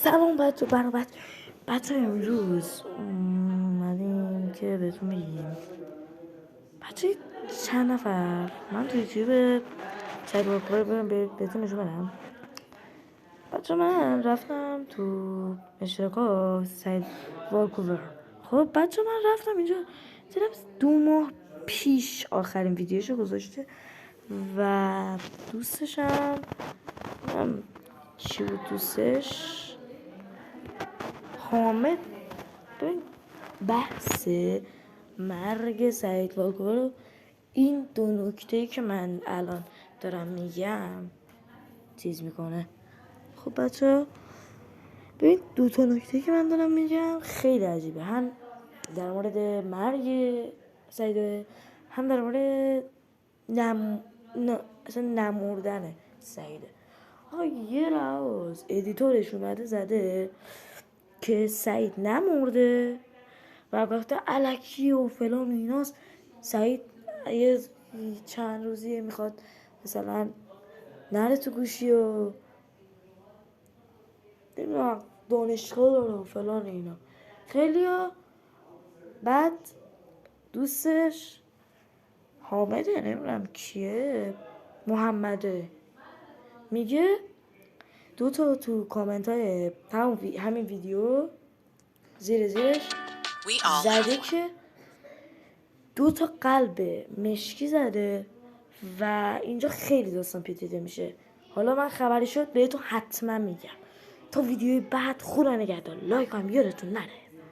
سلام بچه امروز اومدیم که بهتون بگیم بچه چند نفر من تو یوتیوب سایت وارکوور بهتون نشون بدم. بچه من رفتم تو اشتراکات سایت وارکوور. خب بچه من رفتم اینجا دیدم 2 ماه پیش آخرین ویدیوشو گذاشته و دوستشم چی بود دوستش حامد. ببین بحث مرگ سعید وارکوور رو این دو نکته‌ای که من الان دارم میگم چیز میکنه. خب بچه ببین 2 تا نکته‌ای که من دارم میگم خیلی عجیبه، هم در مورد مرگ سعید هم در مورد اصلا نمردن سعیده. یه روز ادیتورش اومده زده که سعید نمرده و گفته الکی و فلان و ایناست. سعید یه چند روزیه میخواد مثلا نره تو گوشی و دانشگاه داره و فلان اینا خیلی ها. بعد دوستش حامده نمیدونم کیه محمده میگه 2 تا تو کامنت های همین ویدیو زیرش زده که 2 تا قلب مشکی زده و اینجا خیلی داستان پیچیده میشه. حالا من خبری شد بهتون حتما میگم. تا ویدیوی بعد خدا نگهدار، لایک هم یادتون نره.